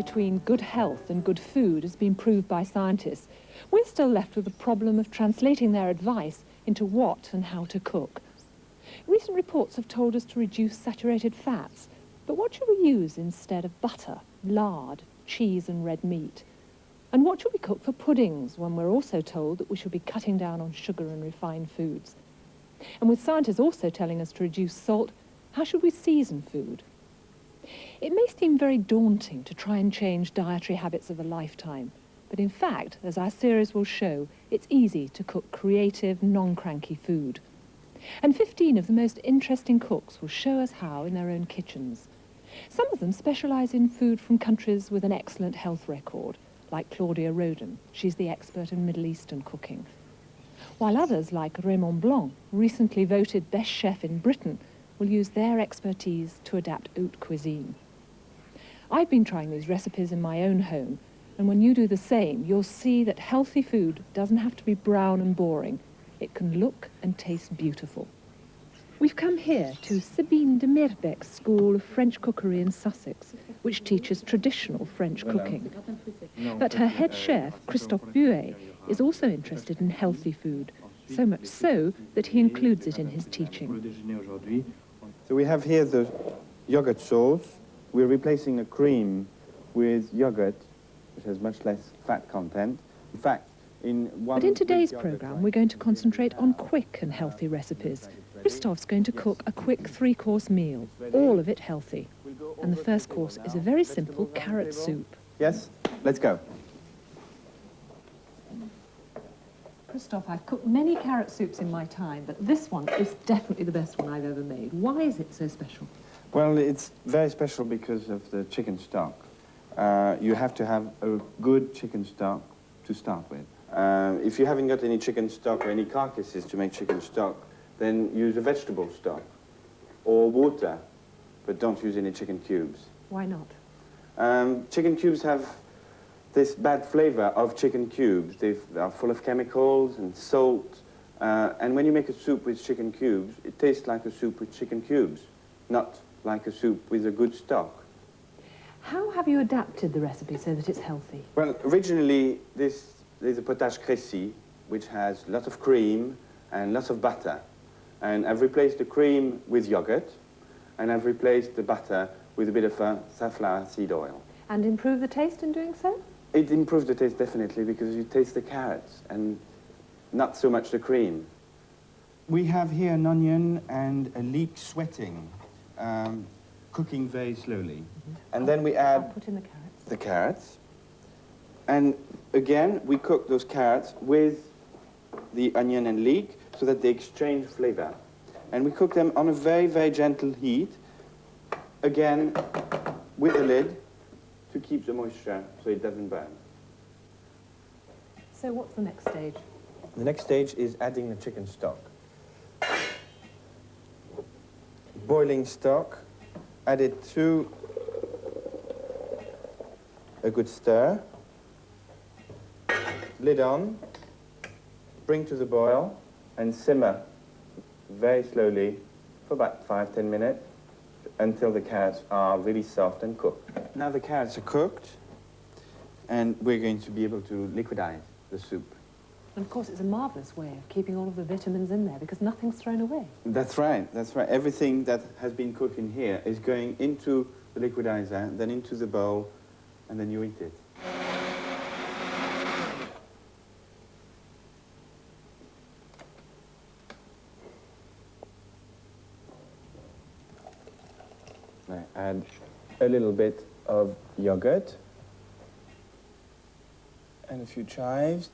between good health and good food has been proved by scientists, we're still left with the problem of translating their advice into what and how to cook. Recent reports have told us to reduce saturated fats, but what should we use instead of butter, lard, cheese and red meat? And what should we cook for puddings when we're also told that we should be cutting down on sugar and refined foods? And with scientists also telling us to reduce salt, how should we season food? It may seem very daunting to try and change dietary habits of a lifetime, but in fact, as our series will show, it's easy to cook creative, non-cranky food. And 15 of the most interesting cooks will show us how in their own kitchens. Some of them specialise in food from countries with an excellent health record, like Claudia Roden. She's the expert in Middle Eastern cooking. While others, like Raymond Blanc, recently voted best chef in Britain, will use their expertise to adapt haute cuisine. I've been trying these recipes in my own home, and when you do the same, you'll see that healthy food doesn't have to be brown and boring. It can look and taste beautiful. We've come here to Sabine de Meerbeek's School of French Cookery in Sussex, which teaches traditional French cooking. But her head chef, Christophe Buet, is also interested in healthy food, so much so that he includes it in his teaching. So we have here the yogurt sauce. We're replacing a cream with yogurt, which has much less fat content. In fact, but in today's programme, we're going to concentrate on quick and healthy recipes. Christophe's going to cook a quick 3-course meal, all of it healthy. And the first course is a very simple carrot soup. Yes, let's go. Christophe, I've cooked many carrot soups in my time, but this one is definitely the best one I've ever made. Why is it so special? Well, it's very special because of the chicken stock. You have to have a good chicken stock to start with. If you haven't got any chicken stock or any carcasses to make chicken stock, then use a vegetable stock or water, but don't use any chicken cubes. Why not? Chicken cubes have this bad flavor of chicken cubes. They are full of chemicals and salt, and when you make a soup with chicken cubes, it tastes like a soup with chicken cubes, not like a soup with a good stock. How have you adapted the recipe so that it's healthy? Well, originally, there's a potage créci, which has lots of cream and lots of butter. And I've replaced the cream with yogurt, and I've replaced the butter with a bit of safflower seed oil. And improve the taste in doing so? It improves the taste, definitely, because you taste the carrots and not so much the cream. We have here an onion and a leek sweating, cooking very slowly. And then we add put in the carrots. And again, we cook those carrots with the onion and leek so that they exchange flavor. And we cook them on a very, very gentle heat, again, with the lid to keep the moisture so it doesn't burn. So what's the next stage? The next stage is adding the chicken stock. Boiling stock, add it to a good stir. Lid on, bring to the boil, and simmer very slowly for about 5-10 minutes until the carrots are really soft and cooked. Now the carrots are cooked, and we're going to be able to liquidize the soup. And of course, it's a marvellous way of keeping all of the vitamins in there because nothing's thrown away. That's right, that's right. Everything that has been cooked in here is going into the liquidizer, then into the bowl, and then you eat it. I add a little bit of yogurt and a few chives.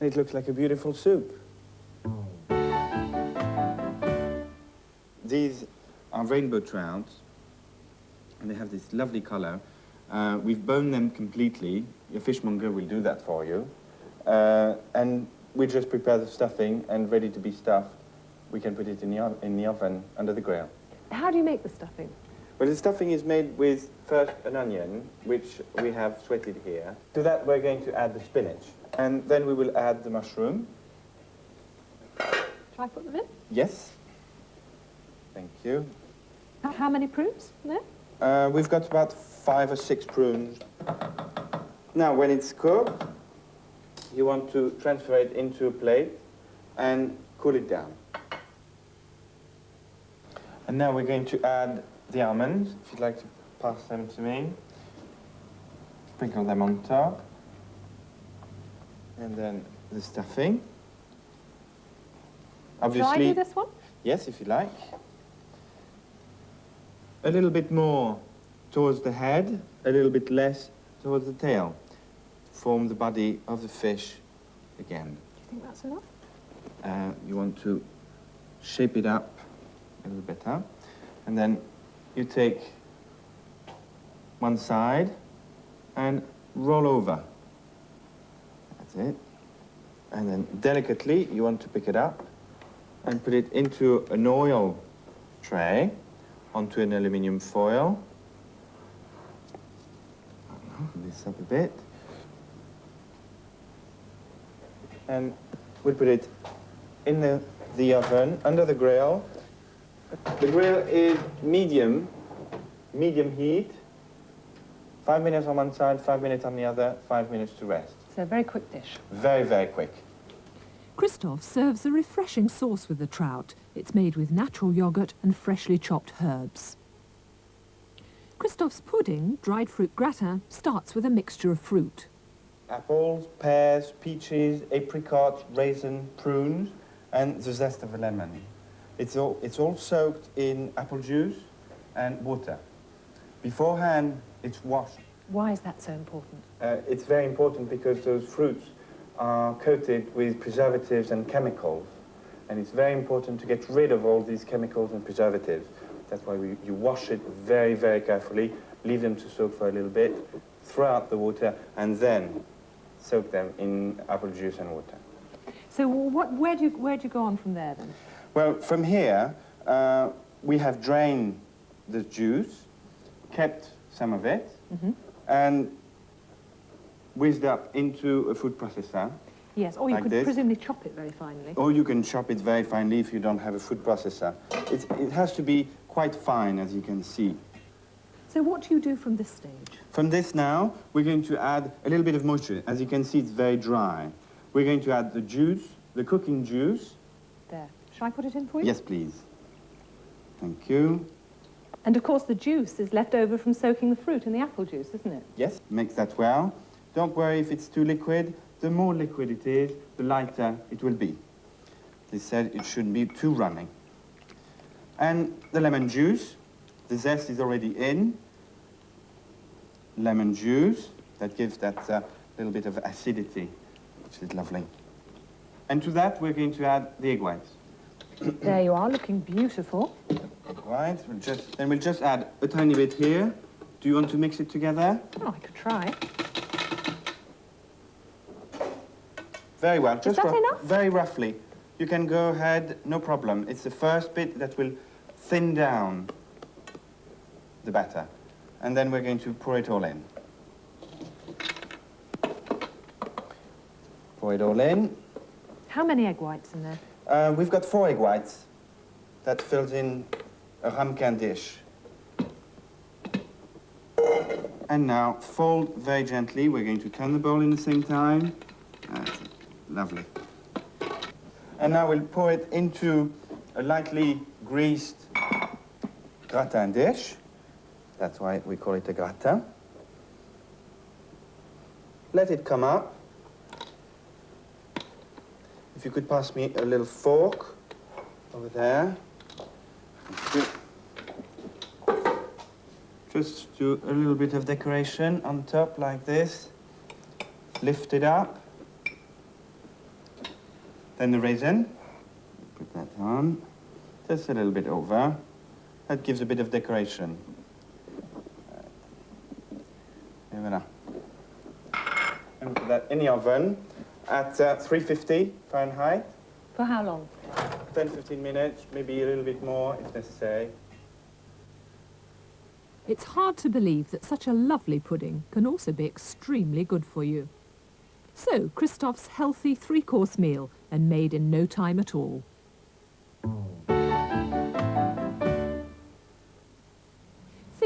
It looks like a beautiful soup. These are rainbow trout, and they have this lovely color. We've boned them completely. Your fishmonger will do that for you. And we just prepare the stuffing, and ready to be stuffed, we can put it in the oven under the grill. How do you make the stuffing? Well, the stuffing is made with first an onion, which we have sweated here. To that, we're going to add the spinach. And then we will add the mushroom. Shall I put them in? Yes. Thank you. How many prunes there? We've got about 5 or 6 prunes. Now, when it's cooked, you want to transfer it into a plate and cool it down. And now we're going to add the almonds, if you'd like to pass them to me. Sprinkle them on top. And then the stuffing. Obviously, Shall I do this one? yes, if you like. A little bit more towards the head, a little bit less towards the tail. Form the body of the fish again. Do you think that's enough? You want to shape it up a little better. And then you take one side and roll over. That's it. And then delicately, you want to pick it up and put it into an oil tray, onto an aluminium foil. This up a bit. And we'll put it in the oven, under the grill. The grill is medium heat. 5 minutes on one side, 5 minutes on the other, 5 minutes to rest. It's a very quick dish. Very, very quick. Christophe serves a refreshing sauce with the trout. It's made with natural yoghurt and freshly chopped herbs. Christophe's pudding, dried fruit gratin, starts with a mixture of fruit. Apples, pears, peaches, apricots, raisin, prunes, and the zest of a lemon. It's all soaked in apple juice and water. Beforehand, it's washed. Why is that so important? It's very important because those fruits are coated with preservatives and chemicals. And it's very important to get rid of all these chemicals and preservatives. That's why you wash it very, very carefully, leave them to soak for a little bit, throw out the water, and then soak them in apple juice and water. So where do you go on from there, then? Well, from here, we have drained the juice, kept some of it, and whizzed up into a food processor. Yes, or you like could this. presumably chop it very finely. Or you can chop it very finely if you don't have a food processor. It has to be quite fine, as you can see. So what do you do from this stage? From this now, we're going to add a little bit of moisture. As you can see, it's very dry. We're going to add the juice, the cooking juice. There. Shall I put it in for you? Yes, please. Thank you. And of course the juice is left over from soaking the fruit in the apple juice, isn't it? Yes, mix that well. Don't worry if it's too liquid. The more liquid it is, the lighter it will be. They said it shouldn't be too running. And the lemon juice, the zest is already in. Lemon juice, that gives that little bit of acidity, which is lovely. And to that, we're going to add the egg whites. There you are, looking beautiful. Egg whites, we'll just add a tiny bit here. Do you want to mix it together? Oh, I could try. Very well. Is that enough? Very roughly. You can go ahead, no problem. It's the first bit that will thin down the batter. And then we're going to pour it all in. Pour it all in. How many egg whites in there? We've got 4 egg whites. That fills in a ramequin dish. And now, fold very gently. We're going to turn the bowl in the same time. That's it. Lovely. And now we'll pour it into a lightly greased gratin dish. That's why we call it a gratin. Let it come up. If you could pass me a little fork over there. Thank you. Just do a little bit of decoration on top like this. Lift it up. Then the raisin. Put that on. Just a little bit over. That gives a bit of decoration. Et voilà. And put that in the oven at 350 Fahrenheit. For how long? 10-15 minutes, maybe a little bit more if necessary. It's hard to believe that such a lovely pudding can also be extremely good for you. So, Christophe's healthy 3-course meal, and made in no time at all.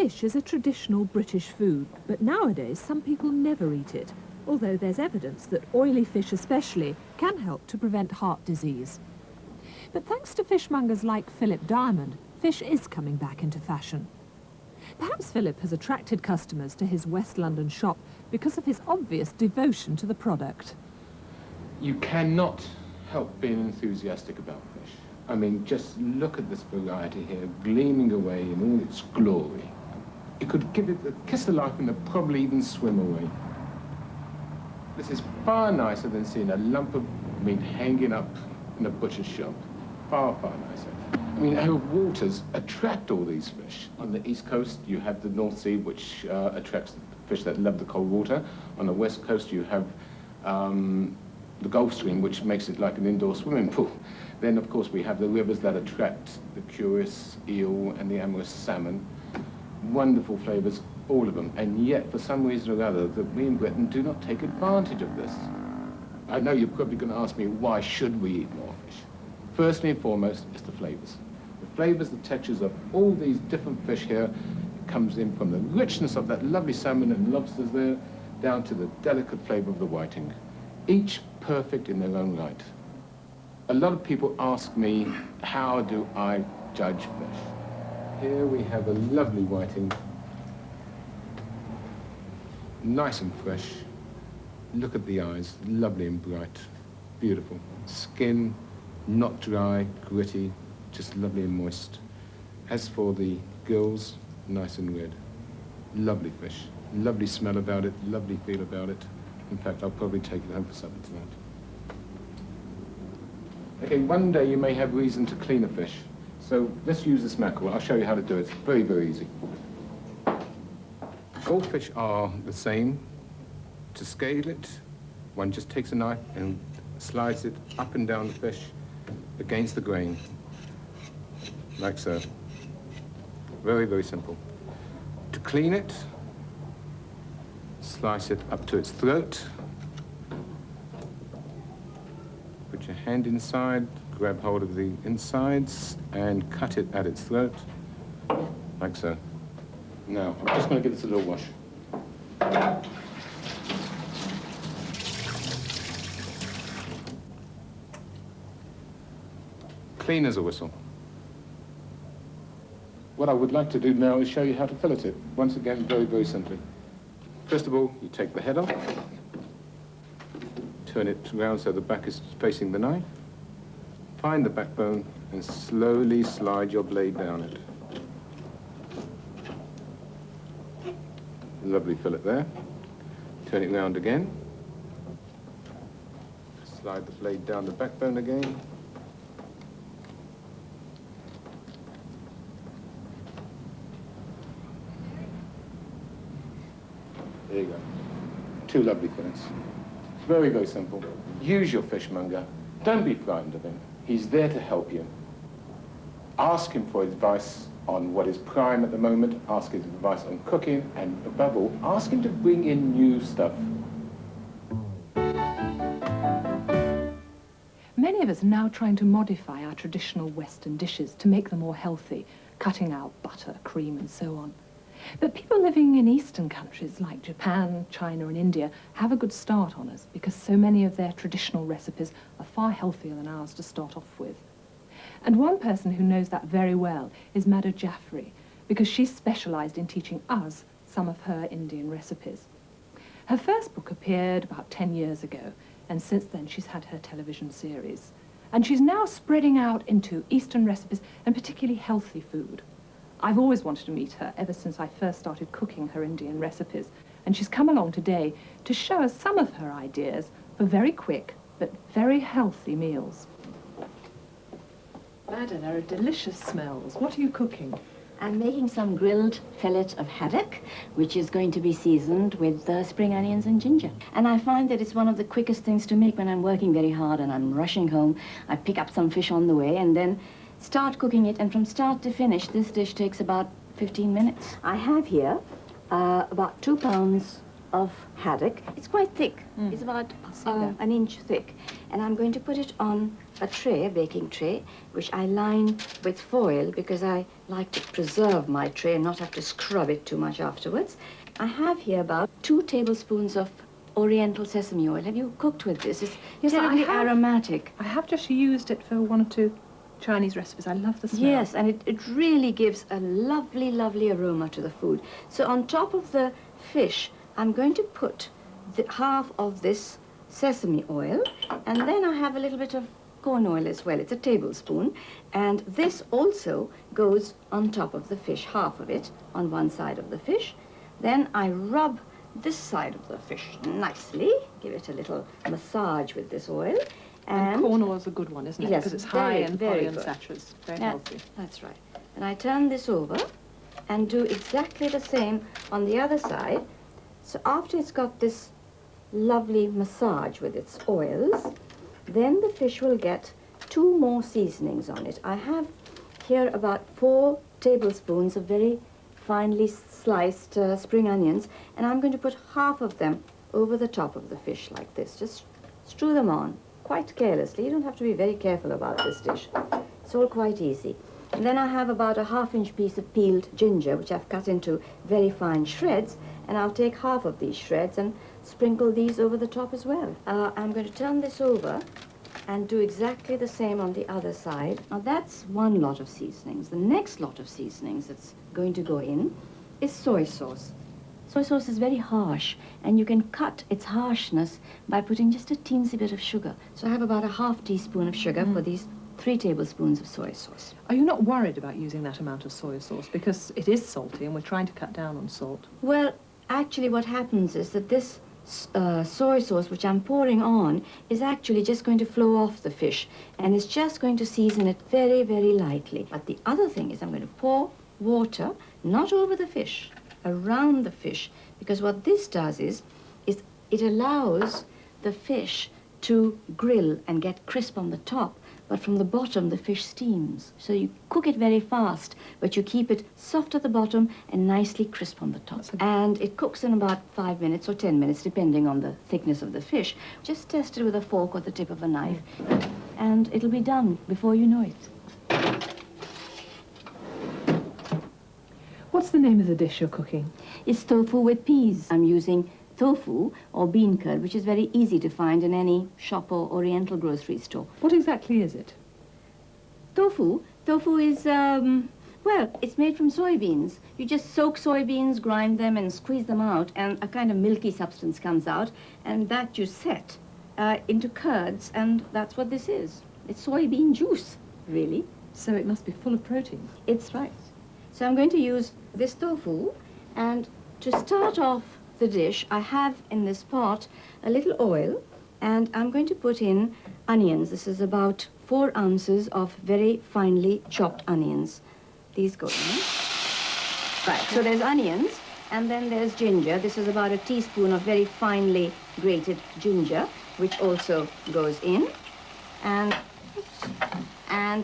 Fish is a traditional British food, but nowadays some people never eat it, although there's evidence that oily fish especially can help to prevent heart disease. But thanks to fishmongers like Philip Diamond, fish is coming back into fashion. Perhaps Philip has attracted customers to his West London shop because of his obvious devotion to the product. You cannot help being enthusiastic about fish. I mean, just look at this variety here, gleaming away in all its glory. You could give it a kiss of life and it'd probably even swim away. This is far nicer than seeing a lump of meat hanging up in a butcher's shop. Far, far nicer. I mean, our waters attract all these fish. On the East Coast, you have the North Sea, which attracts the fish that love the cold water. On the West Coast, you have the Gulf Stream, which makes it like an indoor swimming pool. Then, of course, we have the rivers that attract the curious eel and the amorous salmon. Wonderful flavors, all of them. And yet, for some reason or other, that we in Britain do not take advantage of this. I know you're probably going to ask me, why should we eat more fish? Firstly and foremost, it's the flavors. The flavors, the textures of all these different fish here, it comes in from the richness of that lovely salmon and lobsters there, down to the delicate flavor of the whiting. Each perfect in their own right. A lot of people ask me, how do I judge fish? Here we have a lovely whiting, nice and fresh. Look at the eyes, lovely and bright, beautiful. Skin, not dry, gritty, just lovely and moist. As for the gills, nice and red. Lovely fish, lovely smell about it, lovely feel about it. In fact, I'll probably take it home for supper tonight. Okay, one day you may have reason to clean a fish. So let's use this mackerel. I'll show you how to do it. It's very, very easy. All fish are the same. To scale it, one just takes a knife and slides it up and down the fish against the grain, like so. Very, very simple. To clean it, slice it up to its throat. Put your hand inside, grab hold of the insides, and cut it at its throat, like so. Now, I'm just going to give this a little wash. Clean as a whistle. What I would like to do now is show you how to fillet it. Once again, very, very simply. First of all, you take the head off, turn it around so the back is facing the knife, find the backbone, and slowly slide your blade down it. Lovely fillet there. Turn it round again. Slide the blade down the backbone again. There you go. Two lovely fillets. Very, very simple. Use your fishmonger. Don't be frightened of him. He's there to help you. Ask him for advice on what is prime at the moment. Ask his advice on cooking. And above all, ask him to bring in new stuff. Many of us are now trying to modify our traditional Western dishes to make them more healthy, cutting out butter, cream, and so on. But people living in Eastern countries like Japan, China, and India have a good start on us because so many of their traditional recipes are far healthier than ours to start off with. And one person who knows that very well is Madhu Jaffrey, because she's specialised in teaching us some of her Indian recipes. Her first book appeared about 10 years ago, and since then she's had her television series. And she's now spreading out into Eastern recipes and particularly healthy food. I've always wanted to meet her ever since I first started cooking her Indian recipes, and she's come along today to show us some of her ideas for very quick but very healthy meals. Madhu, there are delicious smells. What are you cooking? I'm making some grilled fillet of haddock, which is going to be seasoned with spring onions and ginger. And I find that it's one of the quickest things to make when I'm working very hard and I'm rushing home. I pick up some fish on the way and then start cooking it, and from start to finish, this dish takes about 15 minutes. I have here about 2 pounds of haddock. It's quite thick. It's about an inch thick. And I'm going to put it on a tray, a baking tray, which I line with foil because I like to preserve my tray and not have to scrub it too much afterwards. I have here about 2 tablespoons of oriental sesame oil. Have you cooked with this? It's terribly aromatic. I have just used it for 1 or 2 Chinese recipes. I love the smell. Yes, and it really gives a lovely, lovely aroma to the food. So on top of the fish, I'm going to put half of this sesame oil, and then I have a little bit of corn oil as well. It's a tablespoon, and this also goes on top of the fish, half of it on one side of the fish. Then I rub this side of the fish nicely, give it a little massage with this oil. And corn oil's a good one, isn't it? Yes, because it's high in very polyunsaturates. Very healthy. That's right. And I turn this over and do exactly the same on the other side. So after it's got this lovely massage with its oils, then the fish will get 2 more seasonings on it. I have here about 4 tablespoons of very finely sliced spring onions, and I'm going to put half of them over the top of the fish like this. Just strew them on quite carelessly. You don't have to be very careful about this dish. It's all quite easy. And then I have about a ½ inch piece of peeled ginger, which I've cut into very fine shreds, and I'll take half of these shreds and sprinkle these over the top as well. I'm going to turn this over and do exactly the same on the other side. Now that's one lot of seasonings. The next lot of seasonings that's going to go in is soy sauce. Soy sauce is very harsh, and you can cut its harshness by putting just a teensy bit of sugar. So I have about a ½ teaspoon of sugar for these 3 tablespoons of soy sauce. Are you not worried about using that amount of soy sauce? Because it is salty and we're trying to cut down on salt. Well, actually what happens is that this soy sauce, which I'm pouring on, is actually just going to flow off the fish, and it's just going to season it very, very lightly. But the other thing is I'm going to pour water, not over the fish, around the fish, because what this does is it allows the fish to grill and get crisp on the top, but from the bottom the fish steams. So you cook it very fast, but you keep it soft at the bottom and nicely crisp on the top. And it cooks in about 5 minutes or 10 minutes, depending on the thickness of the fish. Just test it with a fork or the tip of a knife, and it'll be done before you know it. What's the name of the dish you're cooking? It's tofu with peas. I'm using tofu or bean curd, which is very easy to find in any shop or oriental grocery store. What exactly is it? Tofu is, well, it's made from soybeans. You just soak soybeans, grind them, and squeeze them out, and a kind of milky substance comes out, and that you set into curds, and that's what this is. It's soybean juice, really. So it must be full of protein. It's right. So I'm going to use this tofu, and to start off the dish, I have in this pot a little oil, and I'm going to put in onions. This is about 4 ounces of very finely chopped onions. These go in. Right, so there's onions, and then there's ginger. This is about a teaspoon of very finely grated ginger, which also goes in. And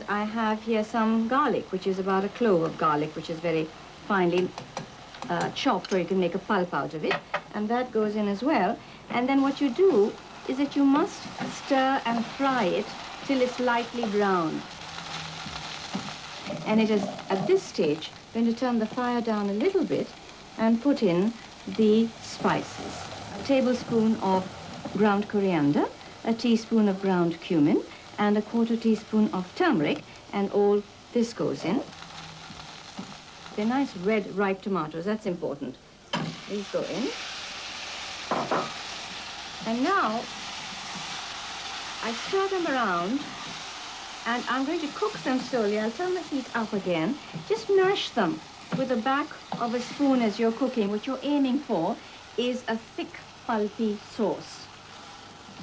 I have here some garlic, which is about a clove of garlic, which is very finely chopped, or you can make a pulp out of it, and that goes in as well. And then what you do is that you must stir and fry it till it's lightly brown. And it is at this stage going to turn the fire down a little bit and put in the spices. A tablespoon of ground coriander, a teaspoon of ground cumin, and a ¼ teaspoon of turmeric, and all this goes in. They're nice red ripe tomatoes, that's important. These go in. And now I stir them around, and I'm going to cook them slowly. I'll turn the heat up again. Just mash them with the back of a spoon as you're cooking. What you're aiming for is a thick, pulpy sauce.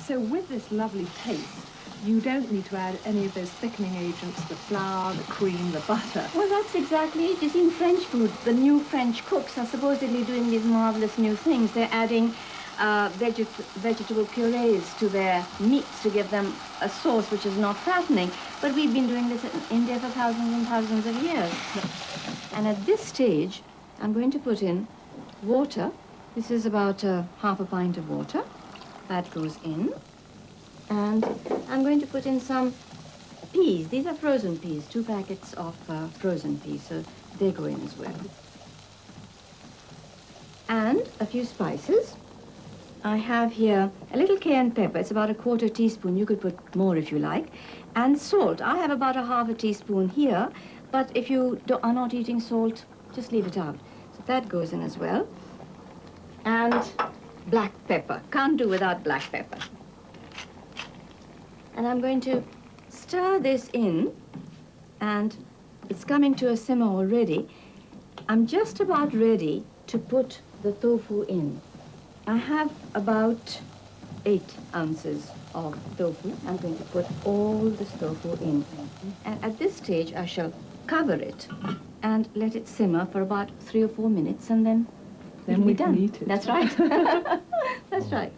So with this lovely taste, you don't need to add any of those thickening agents, the flour, the cream, the butter. Well, that's exactly it. You see, in French food, the new French cooks are supposedly doing these marvelous new things. They're adding vegetable purees to their meats to give them a sauce which is not fattening. But we've been doing this in India for thousands and thousands of years. And at this stage, I'm going to put in water This is about half a pint of water. That goes in. And I'm going to put in some peas. These are frozen peas, 2 packets of frozen peas, so they go in as well. And a few spices. I have here a little cayenne pepper. It's about a 1/4 teaspoon. You could put more if you like. And salt. I have about a 1/2 teaspoon here, but if you are not eating salt, just leave it out. So that goes in as well. And black pepper. Can't do without black pepper. And I'm going to stir this in, and it's coming to a simmer already. I'm just about ready to put the tofu in. I have about 8 ounces of tofu. I'm going to put all this tofu in. And at this stage, I shall cover it and let it simmer for about 3 or 4 minutes, and then it'll we be done. can eat it. That's right. That's right.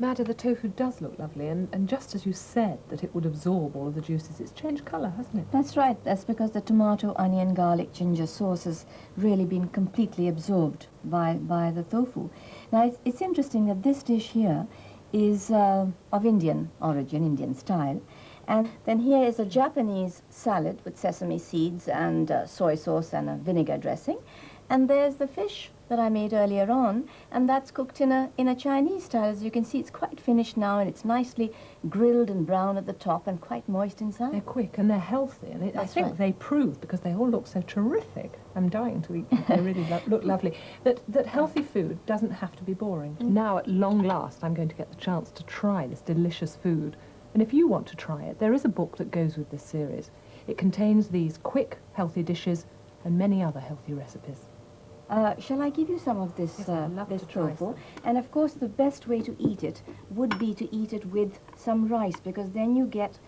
Madda, the tofu does look lovely, and just as you said that it would absorb all of the juices, it's changed colour, hasn't it? That's right. That's because the tomato, onion, garlic, ginger sauce has really been completely absorbed by the tofu. Now, it's interesting that this dish here is of Indian origin, Indian style. And then here is a Japanese salad with sesame seeds and soy sauce and a vinegar dressing. And there's the fish that I made earlier on, and that's cooked in a Chinese style. As you can see, it's quite finished now, and it's nicely grilled and brown at the top and quite moist inside. They're quick and they're healthy, and I That's think right. they prove, because they all look so terrific, I'm dying to eat them, they really look lovely, that healthy food doesn't have to be boring. Now, at long last, I'm going to get the chance to try this delicious food. And if you want to try it, there is a book that goes with this series. It contains these quick, healthy dishes and many other healthy recipes. Shall I give you some of this, Yes, I'd love this to try tofu? some. And of course, the best way to eat it would be to eat it with some rice, because then you get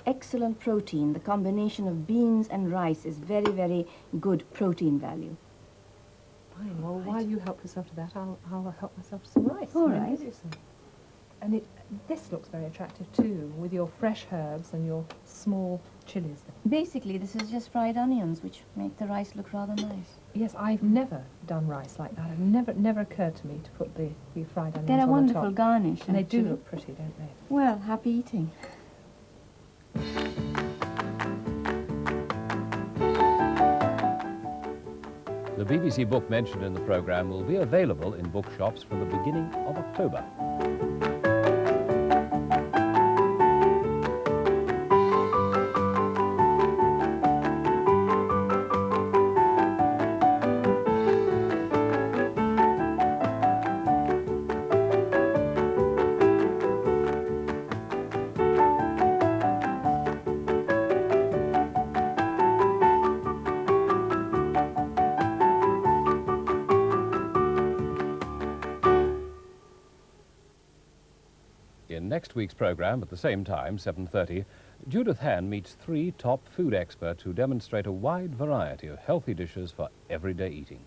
excellent protein. The combination of beans and rice is very, very good protein value. Fine, well, while you help yourself to that, I'll help myself to some rice. All and then right. give you some. And this looks very attractive too, with your fresh herbs and your small chilies. Basically, this is just fried onions, which make the rice look rather nice. Yes, I've never done rice like that. It never occurred to me to put the fried onions They're a on wonderful the top. garnish, And they do actually. look pretty, don't they? Well, happy eating. The BBC book mentioned in the programme will be available in bookshops from the beginning of October. In next week's programme, at the same time, 7:30, Judith Hann meets 3 top food experts who demonstrate a wide variety of healthy dishes for everyday eating.